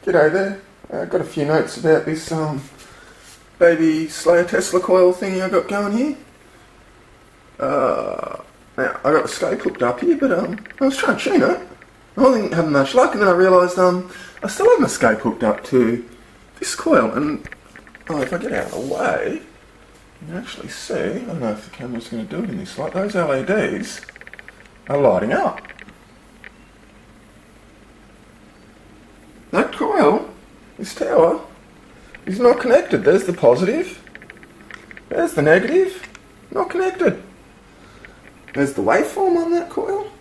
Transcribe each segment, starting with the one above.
G'day there. I've got a few notes about this baby Slayer Tesla coil thingy I got going here. Now, I got the scope hooked up here, but I was trying to tune it. I wasn't having much luck, and then I realised I still have my scope hooked up to this coil, and if I get out of the way, you can actually see, I don't know if the camera's going to do it in this light, those LEDs are lighting up. That coil, this tower, is not connected. There's the positive, there's the negative, not connected. There's the waveform on that coil.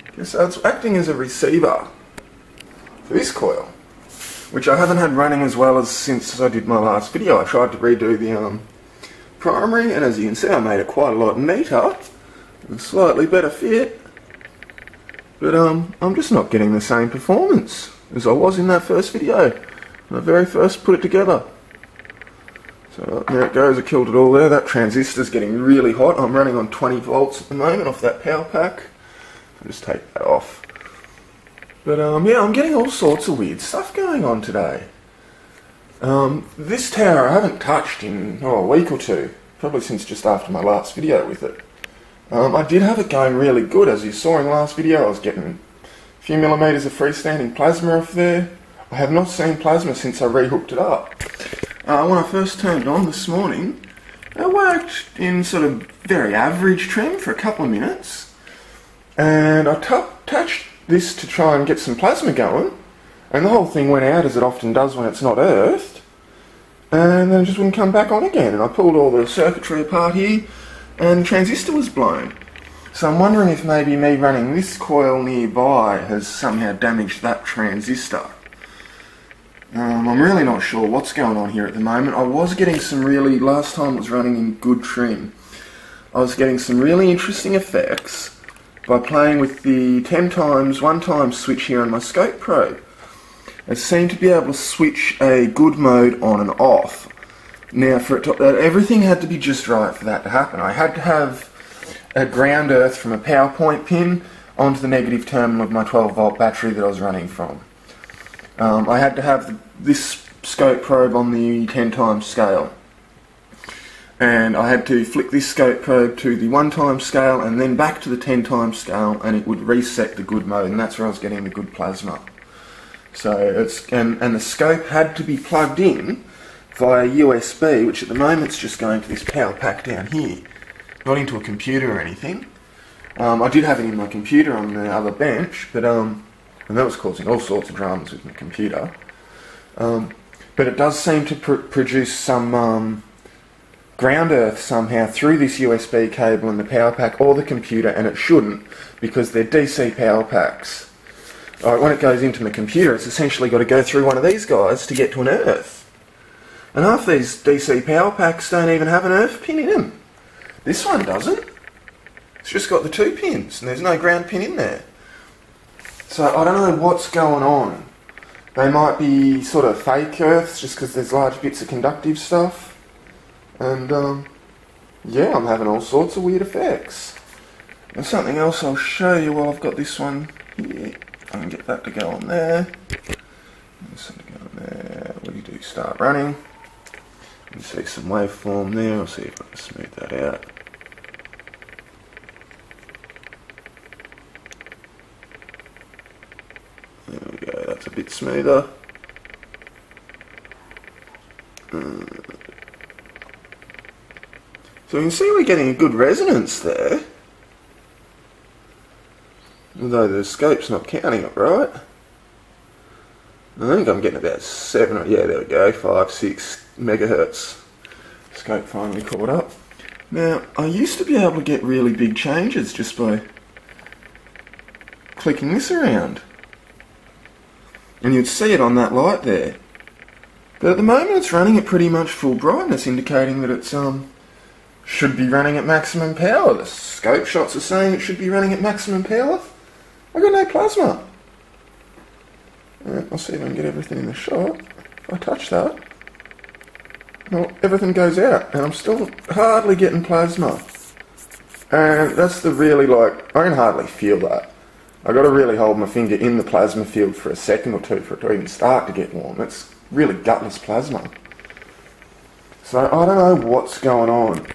Okay, so it's acting as a receiver for this coil, which I haven't had running as well as since I did my last video. I tried to redo the primary, and as you can see I made it quite a lot neater and slightly better fit. But I'm just not getting the same performance as I was in that first video, when I very first put it together. So there it goes, I killed it all there. That transistor's getting really hot. I'm running on 20 volts at the moment off that power pack. I'll just take that off. But yeah, I'm getting all sorts of weird stuff going on today. This tower I haven't touched in a week or two, probably since just after my last video with it. I did have it going really good, as you saw in the last video. I was getting a few millimetres of freestanding plasma off there. I have not seen plasma since I rehooked it up. When I first turned it on this morning, it worked in sort of very average trim for a couple of minutes, and I touched this to try and get some plasma going, and the whole thing went out as it often does when it's not earthed, and then it just wouldn't come back on again. And I pulled all the circuitry apart here, and the transistor was blown. So I'm wondering if maybe me running this coil nearby has somehow damaged that transistor. I'm really not sure what's going on here at the moment. I was getting some really, last time it was running in good trim, I was getting some really interesting effects by playing with the 10 times 1 time switch here on my scope probe. It seemed to be able to switch a good mode on and off. Now, for it to, everything had to be just right for that to happen. I had to have a ground earth from a power point pin onto the negative terminal of my 12 volt battery that I was running from. I had to have this scope probe on the 10 times scale, and I had to flick this scope probe to the 1 times scale and then back to the 10 times scale, and it would reset the good mode, and that's where I was getting the good plasma. So it's and the scope had to be plugged in via USB, which at the moment is just going to this power pack down here, not into a computer or anything. I did have it in my computer on the other bench, but and that was causing all sorts of dramas with my computer. But it does seem to produce some ground earth somehow through this USB cable in the power pack or the computer, and it shouldn't, because they're DC power packs. When it goes into my computer, it's essentially got to go through one of these guys to get to an earth. And half these DC power packs don't even have an earth pin in them. This one doesn't. It's just got the 2 pins, and there's no ground pin in there. So I don't know what's going on. They might be sort of fake earths just because there's large bits of conductive stuff. And yeah, I'm having all sorts of weird effects. There's something else I'll show you while I've got this one here. I can get that to go on there. This one to go on there. What do you do? Start running. You can see some waveform there. I'll see if I can smooth that out. There we go, that's a bit smoother. So you can see we're getting a good resonance there, although the scope's not counting it right. I think I'm getting about 7, or yeah, there we go, 5, 6 megahertz. Scope finally caught up. Now, I used to be able to get really big changes just by clicking this around, and you'd see it on that light there. But at the moment it's running at pretty much full brightness, indicating that it's should be running at maximum power. The scope shots are saying it should be running at maximum power. I've got no plasma. I'll see if I can get everything in the shot. If I touch that, well, everything goes out, and I'm still hardly getting plasma. And that's the really, I can hardly feel that. I got to really hold my finger in the plasma field for a second or two for it to even start to get warm. It's really gutless plasma. So I don't know what's going on.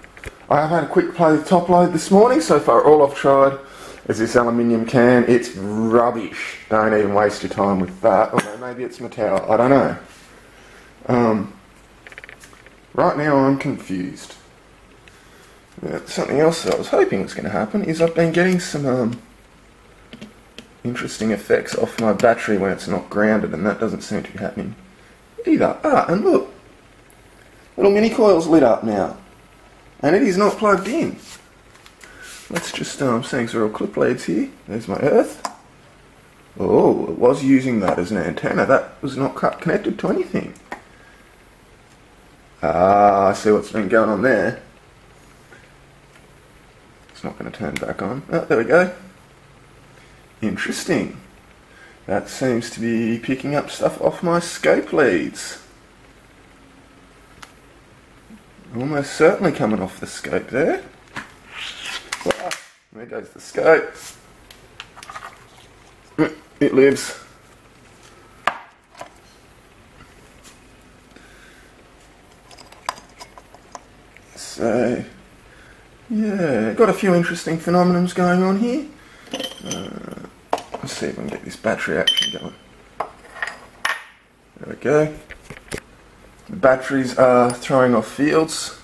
I have had a quick play with top load this morning. So far all I've tried is this aluminium can. It's rubbish. Don't even waste your time with that. Although maybe it's metal. I don't know. Right now I'm confused. Something else that I was hoping was going to happen is I've been getting some interesting effects off my battery when it's not grounded, and that doesn't seem to be happening either. And look, little mini coil's lit up now, and it is not plugged in. Let's just seeing some real clip leads here. There's my earth. Oh, it was using that as an antenna. That was not connected to anything. I see what's been going on there. It's not going to turn back on. Oh, there we go. Interesting. That seems to be picking up stuff off my scope leads. Almost certainly coming off the scope there. Well, there goes the scope. It lives. So, yeah, got a few interesting phenomena going on here. Let's see if we can get this battery action going. There we go. The batteries are throwing off fields.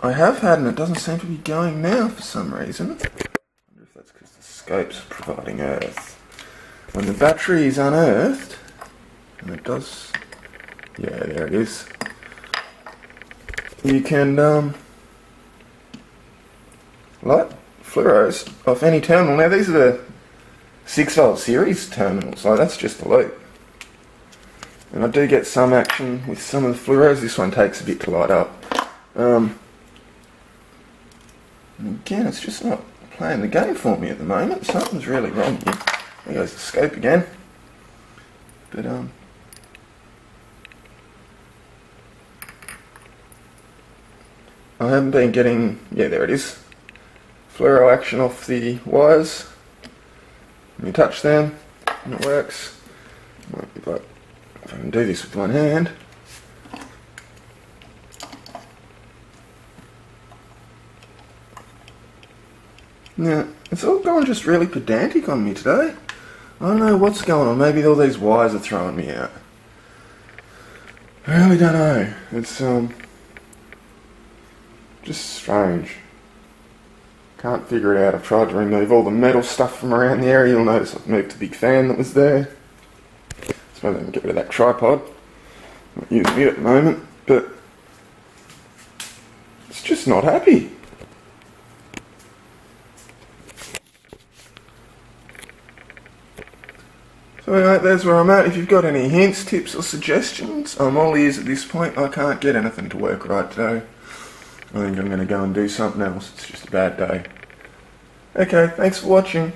I have had, and it doesn't seem to be going now for some reason. I wonder if that's because the scope's providing earth. When the battery is unearthed, and it does, yeah, there it is. You can light fluoros off any terminal. Now these are the 6-volt series terminals, so that's just a loop. And I do get some action with some of the fluoros. This one takes a bit to light up. Again, it's just not playing the game for me at the moment. Something's really wrong here. There goes the scope again. But I haven't been getting, yeah, there it is, fluoro action off the wires. When you touch them, and it works. Might be like, if I can do this with one hand. Now, it's all going just really pedantic on me today. I don't know what's going on. Maybe all these wires are throwing me out. I really don't know. It's just strange. Can't figure it out. I've tried to remove all the metal stuff from around the area. You'll notice I've moved the big fan that was there. Suppose I can get rid of that tripod. I'm not using it at the moment, but it's just not happy. So anyway, there's where I'm at. If you've got any hints, tips or suggestions, I'm all ears at this point. I can't get anything to work right today. I think I'm going to go and do something else. It's just a bad day. Okay, thanks for watching.